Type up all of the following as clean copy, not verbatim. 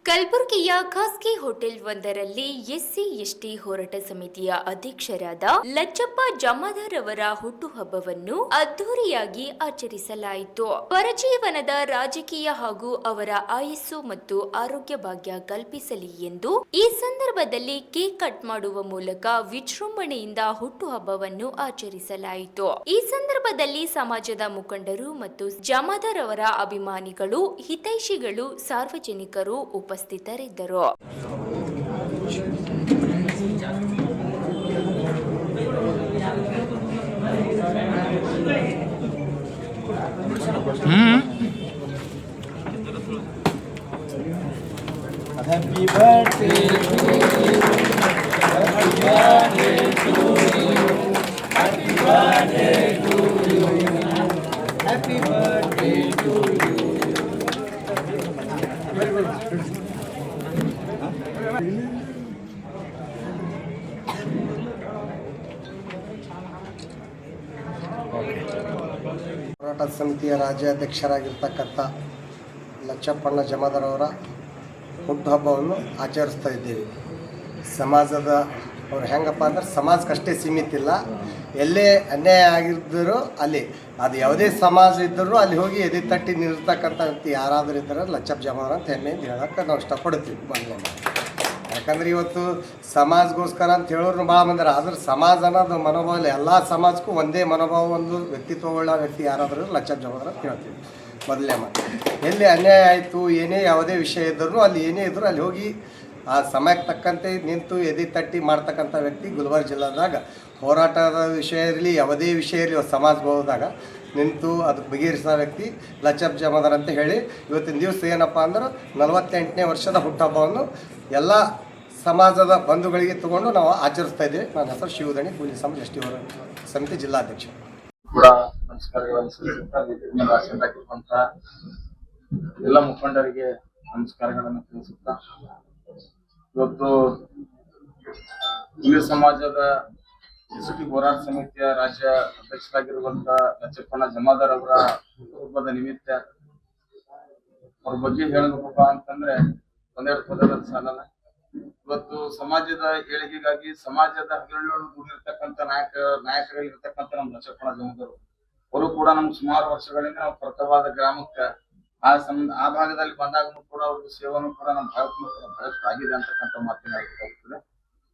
ಕಲಬುರಗಿಯ ಖಾಸಗಿ ಹೋಟೆಲ್ ಒಂದರಲ್ಲಿ ಎಸ್ಸಿ ಎಸ್ಟಿ ಹೋರಾಟ ಸಮಿತಿಯ ಅಧ್ಯಕ್ಷರಾದ ಲಚ್ಚಪ್ಪ ಜಮಾದಾರ್ ಅವರ ಹುಟ್ಟುಹಬ್ಬವನ್ನು ಅದ್ದೂರಿಯಾಗಿ ಆಚರಿಸಲಾಯಿತು. ಪರಜೀವನದ ರಾಜಕೀಯ ಹಾಗೂ ಅವರ ಆಯಸ್ಸು ಮತ್ತು ಆರೋಗ್ಯ ಭಾಗ್ಯ ಕಲ್ಪಿಸಲಿ ಎಂದು ಈ ಸಂದರ್ಭದಲ್ಲಿ ಕೇಕ್ ಕಟ್ ಮಾಡುವ ಮೂಲಕ ವಿಜೃಂಭಣೆಯಿಂದ ಹುಟ್ಟುಹಬ್ಬವನ್ನು ಆಚರಿಸಲಾಯಿತು. ಈ ಸಂದರ್ಭದಲ್ಲಿ ಸಮಾಜದ ಮುಖಂಡರು ಮತ್ತು ಜಮಾದಾರ್ ಅವರ ಅಭಿಮಾನಿಗಳು, ಹಿತೈಷಿಗಳು, ಸಾರ್ವಜನಿಕರು ಉಪಸ್ಥಿತರಿದ್ದರು. Happy birthday to you. Happy birthday to you. Happy birthday to you. Happy birthday to you. ಹೋರಾಟ ಸಮಿತಿಯ ರಾಜ್ಯಾಧ್ಯಕ್ಷರಾಗಿರ್ತಕ್ಕಂಥ ಲಚ್ಚಪ್ಪಣ್ಣ ಜಮಾದಾರ್ ಅವರ ಹುಟ್ಟುಹಬ್ಬವನ್ನು ಆಚರಿಸ್ತಾ ಇದ್ದೀವಿ. ಸಮಾಜದ ಅವ್ರು ಹೆಂಗಪ್ಪ ಅಂದ್ರೆ ಸಮಾಜಕ್ಕಷ್ಟೇ ಸೀಮಿತ ಇಲ್ಲ, ಎಲ್ಲೇ ಅನ್ಯಾಯ ಆಗಿದ್ದರೂ ಅಲ್ಲಿ ಅದು ಯಾವುದೇ ಸಮಾಜ ಇದ್ದರೂ ಅಲ್ಲಿ ಹೋಗಿ ಎದೆ ತಟ್ಟಿ ನಿಲ್ತಕ್ಕಂಥ ವ್ಯಕ್ತಿ ಯಾರಾದರೂ ಇದ್ದರೆ ಲಚ್ಚಪ್ಪ ಜಮಾದಾರ್ ಅಂತ ಹೆಮ್ಮೆಯಿಂದ ಹೇಳೋಕ್ಕೆ ನಾವು ಇಷ್ಟಪಡ್ತೀವಿ. ಮೊದಲೇ ಯಾಕಂದ್ರೆ ಇವತ್ತು ಸಮಾಜಗೋಸ್ಕರ ಅಂತ ಹೇಳೋರು ಭಾಳ ಮಂದಿರ, ಆದ್ರೆ ಸಮಾಜ ಅನ್ನೋದು ಮನೋಭಾವ ಎಲ್ಲ ಸಮಾಜಕ್ಕೂ ಒಂದೇ ಮನೋಭಾವ, ಒಂದು ವ್ಯಕ್ತಿತ್ವವುಳ್ಳ ವ್ಯಕ್ತಿ ಯಾರಾದರೂ ಲಚ್ಚಪ್ಪ ಜಮಾದಾರ್ ಅಂತ ಹೇಳ್ತೀವಿ. ಮೊದಲನೇ ಮಾತು, ಎಲ್ಲಿ ಅನ್ಯಾಯ ಆಯಿತು, ಏನೇ ಯಾವುದೇ ವಿಷಯ ಇದ್ದರೂ ಅಲ್ಲಿ ಏನೇ ಇದ್ದರೂ ಅಲ್ಲಿ ಹೋಗಿ ಆ ಸಮಯಕ್ಕೆ ತಕ್ಕಂತೆ ನಿಂತು ಎದೆ ತಟ್ಟಿ ಮಾಡ್ತಕ್ಕಂಥ ವ್ಯಕ್ತಿ ಗುಲ್ಬರ್ಗ ಜಿಲ್ಲಾದಾಗ ಹೋರಾಟದ ವಿಷಯ ಇರಲಿ, ಯಾವುದೇ ವಿಷಯ ಇರಲಿ, ಸಮಾಜ ಹೋದಾಗ ನಿಂತು ಅದಕ್ಕೆ ಬಗೆಹರಿಸೋ ವ್ಯಕ್ತಿ ಲಚ್ಚಪ್ಪ ಜಮಾದಾರ್ ಅಂತ ಹೇಳಿ ಇವತ್ತಿನ ದಿವಸ ಏನಪ್ಪ ಅಂದ್ರೆ 48ನೇ ವರ್ಷದ ಹುಟ್ಟುಹಬ್ಬವನ್ನು ಎಲ್ಲ ಸಮಾಜದ ಬಂಧುಗಳಿಗೆ ತಗೊಂಡು ನಾವು ಆಚರಿಸ್ತಾ ಇದ್ದೀವಿ. ನನ್ನ ಹೆಸರು ಶಿವದಣಿ, ಕೂಲಿ ಸಮಾಜ ಎಸ್ಟಿ ಹೋರಾಟ ಸಮಿತಿ ಜಿಲ್ಲಾಧ್ಯಕ್ಷ. ಕೂಡ ನಮಸ್ಕಾರಗಳನ್ನು ಸಲ್ಲಿಸುತ್ತಾ ಎಲ್ಲ ಮುಖಂಡರಿಗೆ ನಮಸ್ಕಾರಗಳನ್ನು ತಿಳಿಸುತ್ತಾ, ಇವತ್ತು ಕೂಲಿ ಸಮಾಜದ ಎಸ್ಟಿ ಹೋರಾಟ ಸಮಿತಿಯ ರಾಜ್ಯ ಅಧ್ಯಕ್ಷರಾಗಿರುವಂತಹ ಲಚ್ಚಪ್ಪಣ್ಣ ಜಮಾದಾರ್ ಅವರ ಹುಟ್ಟುಹಬ್ಬದ ನಿಮಿತ್ತ ಅವ್ರ ಬಗ್ಗೆ ಹೇಳಬೇಕಪ್ಪ ಅಂತಂದ್ರೆ ಒಂದೆರಡು ಪದಗಳ ಸಾಲಲ್ಲ. ಇವತ್ತು ಸಮಾಜದ ಏಳಿಗೆಗಾಗಿ ಸಮಾಜದ ಹಗಲಿರುಳು ದುಡಿದಿರ್ತಕ್ಕಂಥ ನಾಯಕರಾಗಿರ್ತಕ್ಕಂಥ ನಮ್ಮ ಲಚ್ಚಪ್ಪಣ್ಣ ಜಮಾದಾರ್ ಅವರು ಕೂಡ ನಮ್ಗೆ ಸುಮಾರು ವರ್ಷಗಳಿಂದ ನಾವು ಪ್ರತವಾದ ಗ್ರಾಮಕ್ಕೆ ಆ ಭಾಗದಲ್ಲಿ ಬಂದಾಗೂ ಕೂಡ ಅವ್ರದ್ದು ಸೇವನು ಕೂಡ ನಮ್ಮ ಭಾಗಕ್ಕೂ ಕೂಡ ಬಹಳಷ್ಟು ಆಗಿದೆ ಅಂತಕ್ಕಂಥ ಮಾತನಾಡಬೇಕಾಗ್ತದೆ.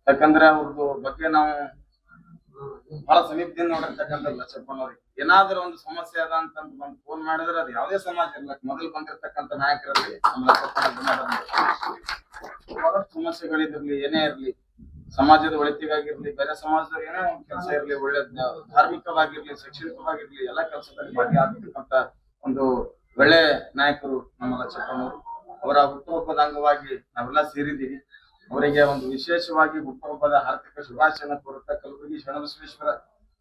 ಯಾಕಂದ್ರೆ ಅವ್ರದ್ದು ಬಗ್ಗೆ ನಾವು ಬಹಳ ಸಮೀಪದಿಂದ ನೋಡಿರ್ತಕ್ಕಂಥ ಲಚ್ಚಪ್ಪಣ್ಣವ್ರಿಗೆ ಏನಾದ್ರೂ ಒಂದು ಸಮಸ್ಯೆ ಅದ ಅಂತ ಬಂದು ಫೋನ್ ಮಾಡಿದ್ರೆ ಅದು ಯಾವುದೇ ಸಮಾಜ ಇರ್ಲಕ್ ಮೊದಲು ಬಂದಿರ್ತಕ್ಕಂಥ ನಾಯಕರಲ್ಲಿ ನಮ್ಮ ಬಹಳಷ್ಟು ಸಮಸ್ಯೆಗಳಿದಿರ್ಲಿ, ಏನೇ ಇರ್ಲಿ, ಸಮಾಜದ ಒಳಿತಿಗಾಗಿರ್ಲಿ, ಬೇರೆ ಸಮಾಜದಲ್ಲಿ ಏನೇ ಒಂದು ಕೆಲಸ ಇರ್ಲಿ, ಒಳ್ಳೆ ಧಾರ್ಮಿಕವಾಗಿರ್ಲಿ, ಶೈಕ್ಷಣಿಕವಾಗಿರ್ಲಿ, ಎಲ್ಲ ಕೆಲಸದಲ್ಲಿ ಭಾಗಿಯಾಗಿರ್ತಕ್ಕಂಥ ಒಂದು ಒಳ್ಳೆ ನಾಯಕರು ನಮ್ಮ ಲಚ್ಚಪ್ಪಣ್ಣವರು. ಅವರ ಹುಟ್ಟುಹಬ್ಬದ ಅಂಗವಾಗಿ ನಾವೆಲ್ಲ ಸೇರಿದ್ದೀವಿ. ಅವರಿಗೆ ಒಂದು ವಿಶೇಷವಾಗಿ ಹುಟ್ಟುಹಬ್ಬದ ಹಾರ್ದಿಕ ಶುಭಾಶಯನ ಕೋರುತ್ತಾ ಕಲಬುರಗಿ ಶರಣಬಸವೇಶ್ವರ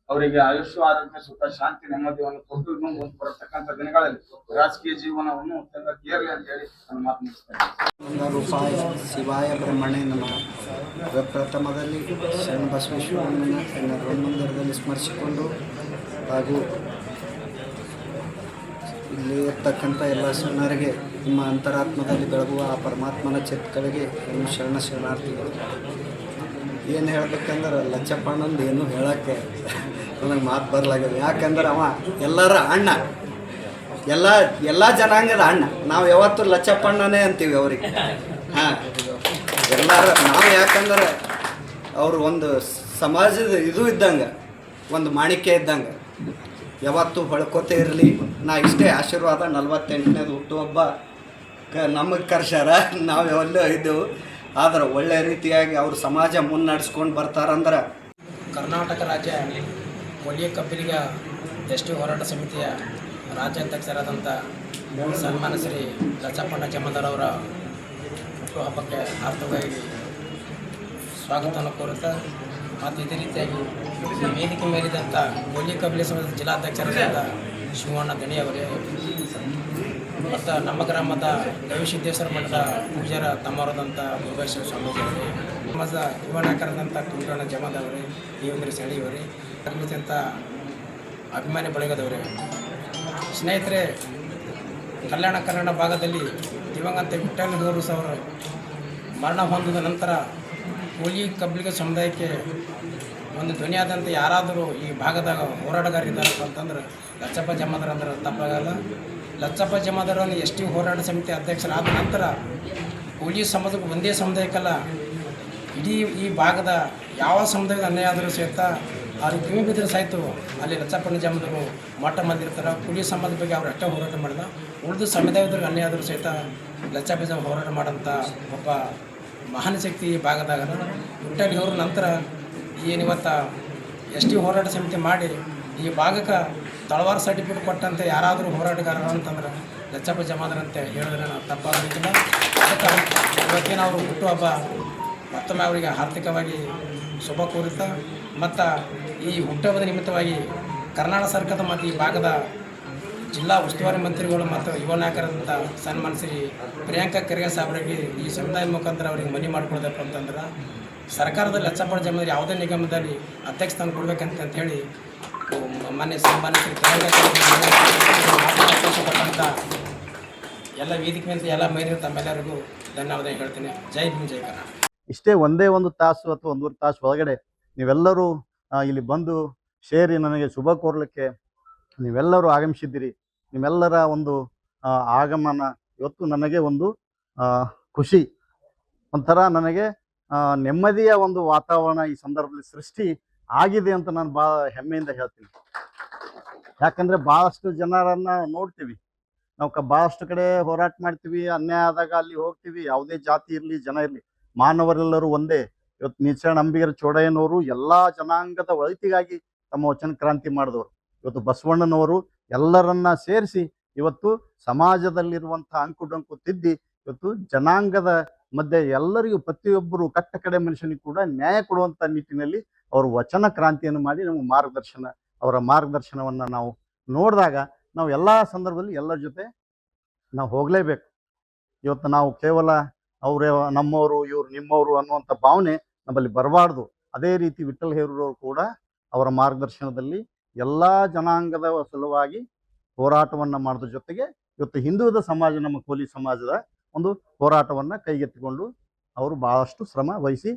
ಅವರಿಗೆ ಆಯುಷ್ಯ, ಆರೋಗ್ಯ, ಸುಖ, ಶಾಂತಿ, ನೆಮ್ಮದಿಯನ್ನು ಕೊಟ್ಟು ಇನ್ನೂ ಮುಂದೆ ಬರತಕ್ಕಂಥ ದಿನಗಳಲ್ಲಿ ರಾಜಕೀಯ ಜೀವನವನ್ನು ಕೇರಲಿ ಅಂತ ಹೇಳಿ ನಾನು ಮಾತು ಮುಗಿಸ್ತೇನೆ. ರೂಪಾಯಿ ಶಿವಾಯ ಬ್ರಹ್ಮಣೇ ನಮಃ. ಪ್ರಥಮದಲ್ಲಿ ಶರಣಬಸವೇಶ್ವರನ ರಂಗಮಂದಿರದಲ್ಲಿ ಸ್ಮರಿಸಿಕೊಂಡು ಹಾಗೂ ಇಲ್ಲಿ ಇರ್ತಕ್ಕಂಥ ಎಲ್ಲ ಶರಣರಿಗೆ ನಿಮ್ಮ ಅಂತರಾತ್ಮದಲ್ಲಿ ಬೆಳಗುವ ಆ ಪರಮಾತ್ಮನ ಚಿತ್ತಗಳಿಗೆ ನಿಮ್ಮ ಶರಣಾರ್ಥಿಗಳು. ಏನು ಹೇಳ್ಬೇಕಂದ್ರೆ ಲಚ್ಚಪ್ಪಣ್ಣಂದು ಏನು ಹೇಳೋಕ್ಕೆ ನನಗೆ ಮಾತು ಬರಲಾಗಿದೆ. ಯಾಕಂದ್ರೆ ಅವ ಎಲ್ಲರ ಅಣ್ಣ, ಎಲ್ಲ ಜನಾಂಗದ ಅಣ್ಣ. ನಾವು ಯಾವತ್ತೂ ಲಚ್ಚಪ್ಪಣ್ಣನೇ ಅಂತೀವಿ ಅವ್ರಿಗೆ. ಹಾಂ, ಎಲ್ಲರ ನಾವು ಯಾಕಂದ್ರೆ ಅವರು ಒಂದು ಸಮಾಜದ ಇದು ಇದ್ದಂಗೆ, ಒಂದು ಮಾಣಿಕ್ಯ ಇದ್ದಂಗೆ, ಯಾವತ್ತೂ ಹೊಳ್ಕೋತೇ ಇರಲಿ. ನಾ ಇಷ್ಟೇ ಆಶೀರ್ವಾದ. 48ನೇದು ಹುಟ್ಟುಹಬ್ಬ ನಮಗೆ ಕರ್ಸ್ಯಾರ, ನಾವು ಎಲ್ಲೋ ಇದ್ದೆವು. ಆದ್ರೆ ಒಳ್ಳೆ ರೀತಿಯಾಗಿ ಅವರು ಸಮಾಜ ಮುನ್ನಡೆಸ್ಕೊಂಡು ಬರ್ತಾರಂದ್ರೆ ಕರ್ನಾಟಕ ರಾಜ್ಯ ಒಲಿಯ ಕಬ್ಬಲಿಗ ಎಸ್ಟಿ ಹೋರಾಟ ಸಮಿತಿಯ ರಾಜ್ಯಾಧ್ಯಕ್ಷರಾದಂಥ ಸನ್ಮಾನ ಶ್ರೀ ಲಚ್ಚಪ್ಪಣ್ಣ ಜಮಾದಾರ್ ಅವರ ಹುಟ್ಟುಹಬ್ಬಕ್ಕೆ ಆರ್ಥಿಕವಾಗಿ ಸ್ವಾಗತವನ್ನು ಕೋರುತ್ತಾ, ಮತ್ತು ಇದೇ ರೀತಿಯಾಗಿ ಈ ವೇದಿಕೆ ಮೇಲಿದ್ದಂಥ ಒಲಿಯ ಕಬ್ಬಲಿ ಸಮಿತಿ ಜಿಲ್ಲಾಧ್ಯಕ್ಷರಾದಂಥ ಶಿವಣ್ಣ ದಣಿಯವರೇ ಮತ್ತು ನಮ್ಮ ಗ್ರಾಮದ ಗವಿಸಿದ್ದೇಶ್ವರ ಮಠದ ಪೂಜಾರ ತಮ್ಮವರಾದಂಥ ಮುರುಘೇಶ್ವರ ಸ್ವಾಮೀಜಿಯವರೇ, ಸಮಾಜದ ಯುವ ನಾಯಕರಾದಂಥ ಕುಂಟಣ್ಣ ಜಮಾದವರೇ, ದೇವೇಂದ್ರ ಸೆಳಿಯವರೇ, ಅತ್ಯಂತ ಅಭಿಮಾನಿ ಬಳಗದವರೇ, ಸ್ನೇಹಿತರೆ, ಕಲ್ಯಾಣ ಕನ್ನಡ ಭಾಗದಲ್ಲಿ ದಿವಂಗತ ವಿಠ್ಠಲ್ ಗೌರಸ್ ಅವರು ಮರಣ ಹೊಂದಿದ ನಂತರ ಕೋಲಿ ಕಬ್ಬಿಗ ಸಮುದಾಯಕ್ಕೆ ಒಂದು ಧ್ವನಿಯಾದಂಥ ಯಾರಾದರೂ ಈ ಭಾಗದಾಗ ಹೋರಾಟಗಾರರಿದ್ದಾರಪ್ಪ ಅಂತಂದ್ರೆ ಲಚ್ಚಪ್ಪ ಜಮಾದಾರ್ ಅಂದ್ರೆ ತಪ್ಪಾಗಲ್ಲ. ಲಚ್ಚಪ್ಪ ಜಮಾದಾರನ್ನು ಎಸ್ ಟಿ ಹೋರಾಟ ಸಮಿತಿ ಅಧ್ಯಕ್ಷರಾದ ನಂತರ ಕೋಲಿ ಸಮಾಜಕ್ಕೆ ಒಂದೇ ಸಮುದಾಯಕ್ಕಲ್ಲ, ಇಡೀ ಈ ಭಾಗದ ಯಾವ ಸಮುದಾಯದ ಅನ್ಯಾಯ ಆದರೂ ಸಹಿತ ಅವ್ರಿಗೆ ಕಿವಿ ಬಿದ್ದರೆ ಸಾಯ್ತು ಅಲ್ಲಿ ಲಚ್ಚಪ್ಪನ ಜಮಾದಾರರು ಮಠ ಮಂದಿರ್ತಾರೆ. ಕೂಲಿ ಸಮಾಜದ ಬಗ್ಗೆ ಅವ್ರು ಅಷ್ಟೇ ಹೋರಾಟ ಮಾಡಿದ, ಉಳಿದು ಸಮುದಾಯದವ್ರಿಗೆ ಅನ್ಯಾಯ ಆದರೂ ಸಹಿತ ಲಚ್ಚಪ್ಪ ಜಮ ಹೋರಾಟ ಮಾಡೋಂಥ ಒಬ್ಬ ಮಹಾನ್ ಶಕ್ತಿ ಈ ಭಾಗದಾಗ ವಿಠ್ಠಲ್ ಗೌರ ನಂತರ ಏನಿವತ್ತು ಎಸ್ ಟಿ ಹೋರಾಟ ಸಮಿತಿ ಮಾಡಿ ಈ ಭಾಗಕ್ಕೆ ತಳವಾರ ಸರ್ಟಿಫಿಕೇಟ್ ಕೊಟ್ಟಂಥ ಯಾರಾದರೂ ಹೋರಾಟಗಾರರು ಅಂತಂದ್ರೆ ಲಚ್ಚಪ್ಪ ಜಮಾದಾರ್ ಅಂತ ಹೇಳಿದ್ರೆ ನಾವು ತಪ್ಪಾಗಲಿಕ್ಕಿಲ್ಲ. ಅದಕ್ಕೆ ಇವತ್ತೇನು ಅವರು ಹುಟ್ಟುಹಬ್ಬ ಮತ್ತೊಮ್ಮೆ ಅವರಿಗೆ ಆರ್ಥಿಕವಾಗಿ ಶುಭ ಕೋರುತ್ತಾ ಮತ್ತು ಈ ಹುಟ್ಟುಹಬ್ಬದ ನಿಮಿತ್ತವಾಗಿ ಕರ್ನಾಟಕ ಸರ್ಕಾರದ ಮತ್ತು ಈ ಭಾಗದ ಜಿಲ್ಲಾ ಉಸ್ತುವಾರಿ ಮಂತ್ರಿಗಳು ಮತ್ತು ಯುವ ನಾಯಕರಂಥ ಸನ್ಮಾನ ಶ್ರೀ ಪ್ರಿಯಾಂಕಾ ಖರ್ಗೆ ಸಾಹೇಬರಿಗೆ ಈ ಸಮುದಾಯ ಮುಖಾಂತರ ಅವ್ರಿಗೆ ಮನೆ ಮಾಡ್ಕೊಳ್ಬೇಕು ಅಂತಂದ್ರೆ ಸರ್ಕಾರದಲ್ಲಿ ಲಚ್ಚಪ್ಪ ಜಮಾದಾರ್ ಯಾವುದೇ ನಿಗಮದಲ್ಲಿ ಅಧ್ಯಕ್ಷ ಸ್ಥಾನ ಕೊಡ್ಬೇಕಂತ ಹೇಳಿ ಮಾನ್ಯ ಸನ್ಮಾನ ಶ್ರೀ ಪ್ರಿಯಾಂಕಾ ಖರ್ಗೆ ಕೊಟ್ಟಂಥ ಎಲ್ಲ ವೇದಿಕೆ ಮೇಲೆ ಎಲ್ಲ ಮಹಿಳೆಯರು ತಮ್ಮೆಲ್ಲರಿಗೂ ಧನ್ಯವಾದ ಹೇಳ್ತೀನಿ. ಜೈ ಭೀಮ್, ಜೈ ಕರ್ನಾಟಕ. ಇಷ್ಟೇ ಒಂದೇ ಒಂದು ತಾಸು ಅಥವಾ ಒಂದೂವರೆ ತಾಸು ಒಳಗಡೆ ನೀವೆಲ್ಲರೂ ಇಲ್ಲಿ ಬಂದು ಸೇರಿ ನನಗೆ ಶುಭ ಕೋರ್ಲಿಕ್ಕೆ ನೀವೆಲ್ಲರೂ ಆಗಮಿಸಿದ್ದೀರಿ. ನಿಮ್ಮೆಲ್ಲರ ಒಂದು ಆಗಮನ ಇವತ್ತು ನನಗೆ ಒಂದು ಖುಷಿ, ಒಂಥರ ನನಗೆ ನೆಮ್ಮದಿಯ ಒಂದು ವಾತಾವರಣ ಈ ಸಂದರ್ಭದಲ್ಲಿ ಸೃಷ್ಟಿ ಆಗಿದೆ ಅಂತ ನಾನು ಭಾಳ ಹೆಮ್ಮೆಯಿಂದ ಹೇಳ್ತೀನಿ. ಯಾಕಂದರೆ ಭಾಳಷ್ಟು ಜನರನ್ನು ನೋಡ್ತೀವಿ ನಾವು, ಭಾಳಷ್ಟು ಕಡೆ ಹೋರಾಟ ಮಾಡ್ತೀವಿ, ಅನ್ಯಾಯ ಆದಾಗ ಅಲ್ಲಿ ಹೋಗ್ತೀವಿ. ಯಾವುದೇ ಜಾತಿ ಇರಲಿ ಜನ ಇರಲಿ, ಮಾನವರೆಲ್ಲರೂ ಒಂದೇ. ಇವತ್ತು ನಿಚರಣ ಅಂಬಿಗರ ಚೋಡಯ್ಯನವರು ಎಲ್ಲ ಜನಾಂಗದ ಒಳಿತಿಗಾಗಿ ತಮ್ಮ ವಚನ ಕ್ರಾಂತಿ ಮಾಡಿದವರು. ಇವತ್ತು ಬಸವಣ್ಣನವರು ಎಲ್ಲರನ್ನ ಸೇರಿಸಿ ಇವತ್ತು ಸಮಾಜದಲ್ಲಿರುವಂಥ ಅಂಕುಡೊಂಕು ತಿದ್ದಿ ಇವತ್ತು ಜನಾಂಗದ ಮಧ್ಯೆ ಎಲ್ಲರಿಗೂ ಪ್ರತಿಯೊಬ್ಬರು ಕಟ್ಟ ಕಡೆ ಮನುಷ್ಯನಿಗೆ ಕೂಡ ನ್ಯಾಯ ಕೊಡುವಂಥ ನಿಟ್ಟಿನಲ್ಲಿ ಅವರು ವಚನ ಕ್ರಾಂತಿಯನ್ನು ಮಾಡಿ ನಮಗೆ ಅವರ ಮಾರ್ಗದರ್ಶನವನ್ನು ನಾವು ನೋಡಿದಾಗ ನಾವು ಎಲ್ಲ ಸಂದರ್ಭದಲ್ಲಿ ಎಲ್ಲರ ಜೊತೆ ನಾವು ಹೋಗಲೇಬೇಕು. ಇವತ್ತು ನಾವು ಕೇವಲ ಅವರೇ ನಮ್ಮವರು ಇವರು ನಿಮ್ಮವರು ಅನ್ನುವಂಥ ಭಾವನೆ ನಮ್ಮಲ್ಲಿ ಬರಬಾರ್ದು. ಅದೇ ರೀತಿ ವಿಠ್ಠಲ್ ಹೇರೂರವರು ಕೂಡ ಅವರ ಮಾರ್ಗದರ್ಶನದಲ್ಲಿ ಎಲ್ಲ ಜನಾಂಗದ ಸಲುವಾಗಿ ಹೋರಾಟವನ್ನು ಮಾಡೋದ್ರ ಜೊತೆಗೆ ಇವತ್ತು ಹಿಂದುಳಿದ ಸಮಾಜ, ನಮ್ಮ ಕೋಲಿ ಸಮಾಜದ ಒಂದು ಹೋರಾಟವನ್ನು ಕೈಗೆತ್ತಿಕೊಂಡು ಅವರು ಭಾಳಷ್ಟು ಶ್ರಮ ವಹಿಸಿ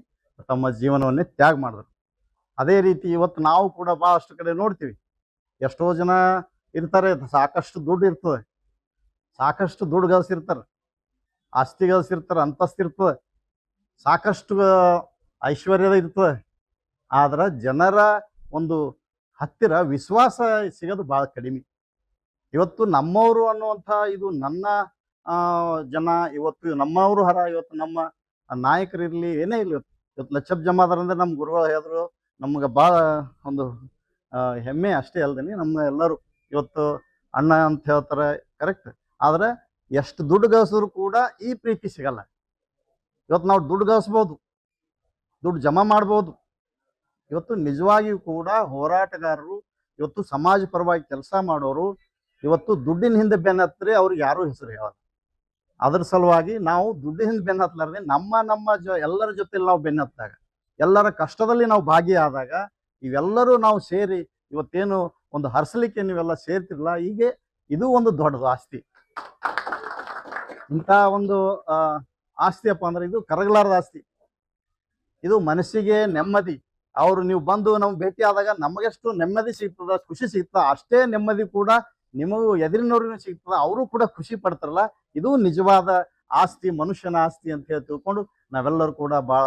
ತಮ್ಮ ಜೀವನವನ್ನೇ ತ್ಯಾಗ ಮಾಡಿದ್ರು. ಅದೇ ರೀತಿ ಇವತ್ತು ನಾವು ಕೂಡ ಭಾಳಷ್ಟು ಕಡೆ ನೋಡ್ತೀವಿ, ಎಷ್ಟೋ ಜನ ಇರ್ತಾರೆ, ಸಾಕಷ್ಟು ದುಡ್ಡು ಇರ್ತದೆ, ಸಾಕಷ್ಟು ದುಡ್ಡು ಗಳಿಸಿರ್ತಾರೆ, ಆಸ್ತಿ ಗಳಿಸಿರ್ತಾರೆ, ಅಂತಸ್ತಿರ್ತದೆ, ಸಾಕಷ್ಟು ಐಶ್ವರ್ಯದ ಇರ್ತದೆ. ಆದ್ರೆ ಜನರ ಒಂದು ಹತ್ತಿರ ವಿಶ್ವಾಸ ಸಿಗೋದು ಭಾಳ ಕಡಿಮೆ. ಇವತ್ತು ನಮ್ಮವರು ಅನ್ನುವಂಥ ಇದು ನನ್ನ ಜನ, ಇವತ್ತು ನಮ್ಮವರು ಹರ, ಇವತ್ತು ನಮ್ಮ ನಾಯಕರಿರಲಿ ಏನೇ ಇರಲಿ, ಇವತ್ತು ಲಚ್ಚಪ್ಪ ಜಮಾದಾರ್ ಅಂದರೆ ನಮ್ಮ ಗುರುಗಳು ಹೇಳಿದ್ರು, ನಮ್ಗೆ ಭಾಳ ಒಂದು ಹೆಮ್ಮೆ ಅಷ್ಟೇ ಅಲ್ದೇನೆ. ನಮ್ಮ ಎಲ್ಲರೂ ಇವತ್ತು ಅಣ್ಣ ಅಂತ ಹೇಳ್ತಾರೆ, ಕರೆಕ್ಟ್. ಆದರೆ ಎಷ್ಟು ದುಡ್ಡು ಗಳಿಸಿದ್ರು ಕೂಡ ಈ ಪ್ರೀತಿ ಸಿಗಲ್ಲ. ಇವತ್ತು ನಾವು ದುಡ್ಡು ಗಳಿಸ್ಬೋದು, ದುಡ್ಡು ಜಮಾ ಮಾಡ್ಬೋದು. ಇವತ್ತು ನಿಜವಾಗಿಯೂ ಕೂಡ ಹೋರಾಟಗಾರರು, ಇವತ್ತು ಸಮಾಜ ಪರವಾಗಿ ಕೆಲಸ ಮಾಡೋರು ಇವತ್ತು ದುಡ್ಡಿನ ಹಿಂದೆ ಬೆನ್ನತ್ತರೆ ಅವ್ರಿಗೆ ಯಾರೂ ಹೆಸರು ಹೇಳಲ್ಲ. ಅದ್ರ ಸಲುವಾಗಿ ನಾವು ದುಡ್ಡಿನ ಹಿಂದೆ ಬೆನ್ನ ಹತ್ತಲಾರ್ದೆ ನಮ್ಮ ಎಲ್ಲರ ಜೊತೆಲಿ ನಾವು ಬೆನ್ನತ್ತಾಗ, ಎಲ್ಲರ ಕಷ್ಟದಲ್ಲಿ ನಾವು ಭಾಗಿಯಾದಾಗ, ಇವೆಲ್ಲರೂ ನಾವು ಸೇರಿ ಇವತ್ತೇನು ಒಂದು ಹರಿಸಲಿಕ್ಕೆ ನೀವೆಲ್ಲ ಸೇರ್ತಿರಲ್ಲ, ಹೀಗೆ ಇದು ಒಂದು ದೊಡ್ಡದು ಆಸ್ತಿ. ಇಂಥ ಒಂದು ಆಸ್ತಿಯಪ್ಪ ಅಂದ್ರೆ ಇದು ಕರಗಲಾರದ ಆಸ್ತಿ. ಇದು ಮನಸ್ಸಿಗೆ ನೆಮ್ಮದಿ. ಅವರು ನೀವು ಬಂದು ನಮ್ಗೆ ಭೇಟಿ ಆದಾಗ ನಮಗೆಷ್ಟು ನೆಮ್ಮದಿ ಸಿಗ್ತದ, ಖುಷಿ ಸಿಗ್ತದ, ಅಷ್ಟೇ ನೆಮ್ಮದಿ ಕೂಡ ನಿಮಗೂ ಎದುರಿನವ್ರಿಗೂ ಸಿಗ್ತದ, ಅವರು ಕೂಡ ಖುಷಿ ಪಡ್ತಾರಲ್ಲ. ಇದು ನಿಜವಾದ ಆಸ್ತಿ, ಮನುಷ್ಯನ ಆಸ್ತಿ ಅಂತ ಹೇಳಿ ತಿಳ್ಕೊಂಡು ನಾವೆಲ್ಲರೂ ಕೂಡ ಭಾಳ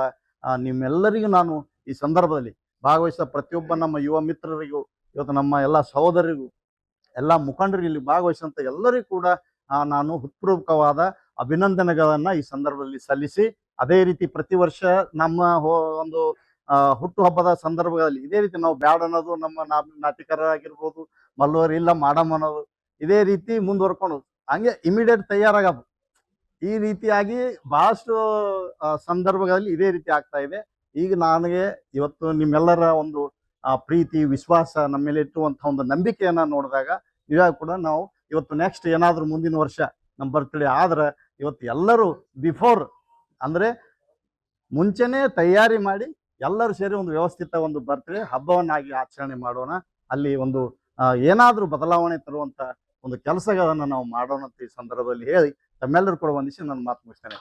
ನಿಮ್ಮೆಲ್ಲರಿಗೂ ನಾನು ಈ ಸಂದರ್ಭದಲ್ಲಿ ಭಾಗವಹಿಸಿದ ಪ್ರತಿಯೊಬ್ಬ ನಮ್ಮ ಯುವ ಮಿತ್ರರಿಗೂ, ಇವತ್ತು ನಮ್ಮ ಎಲ್ಲ ಸಹೋದರಿಗೂ, ಎಲ್ಲ ಮುಖಂಡರಿಗೂ, ಇಲ್ಲಿ ಭಾಗವಹಿಸಿದಂಥ ಎಲ್ಲರಿಗೂ ಕೂಡ ನಾನು ಹೃತ್ಪೂರ್ವಕವಾದ ಅಭಿನಂದನೆಗಳನ್ನು ಈ ಸಂದರ್ಭದಲ್ಲಿ ಸಲ್ಲಿಸಿ, ಅದೇ ರೀತಿ ಪ್ರತಿ ವರ್ಷ ನಮ್ಮ ಒಂದು ಹುಟ್ಟುಹಬ್ಬದ ಸಂದರ್ಭಗಳಲ್ಲಿ ಇದೇ ರೀತಿ ನಾವು ಬ್ಯಾಡ್ ಅನ್ನೋದು, ನಮ್ಮ ನಾಟಿಕರಾಗಿರ್ಬೋದು, ಮಲ್ಲವರು ಇಲ್ಲ ಮಾಡಮ್ ಅನ್ನೋದು, ಇದೇ ರೀತಿ ಮುಂದುವರ್ಕೊಂಡು ಹಂಗೆ ಇಮಿಡಿಯೇಟ್ ತಯಾರಾಗೋದು. ಈ ರೀತಿಯಾಗಿ ಭಾಳಷ್ಟು ಸಂದರ್ಭಗಳಲ್ಲಿ ಇದೇ ರೀತಿ ಆಗ್ತಾ ಇದೆ. ಈಗ ನನಗೆ ಇವತ್ತು ನಿಮ್ಮೆಲ್ಲರ ಒಂದು ಪ್ರೀತಿ, ವಿಶ್ವಾಸ ನಮ್ಮ ಮೇಲೆ ಇಟ್ಟುವಂಥ ಒಂದು ನಂಬಿಕೆಯನ್ನು ನೋಡಿದಾಗ ಇವಾಗ ಕೂಡ ನಾವು ಇವತ್ತು ನೆಕ್ಸ್ಟ್ ಏನಾದರೂ ಮುಂದಿನ ವರ್ಷ ನಮ್ಮ ಬರ್ತ್ಡೇ ಆದ್ರೆ ಇವತ್ತು ಎಲ್ಲರೂ ಬಿಫೋರ್ ಅಂದರೆ ಮುಂಚೆನೇ ತಯಾರಿ ಮಾಡಿ ಎಲ್ಲರೂ ಸೇರಿ ಒಂದು ವ್ಯವಸ್ಥಿತ ಒಂದು ಬರ್ತ್ಡೇ ಹಬ್ಬವನ್ನಾಗಿ ಆಚರಣೆ ಮಾಡೋಣ. ಅಲ್ಲಿ ಒಂದು ಏನಾದರೂ ಬದಲಾವಣೆ ತರುವಂಥ ಒಂದು ಕೆಲಸಗಳನ್ನು ನಾವು ಮಾಡೋಣ ಅಂತ ಈ ಸಂದರ್ಭದಲ್ಲಿ ಹೇಳಿ ತಮ್ಮೆಲ್ಲರೂ ಕೂಡ ವಂದಿಸಿ ನನ್ನ ಮಾತು ಮುಗಿಸ್ತೇನೆ.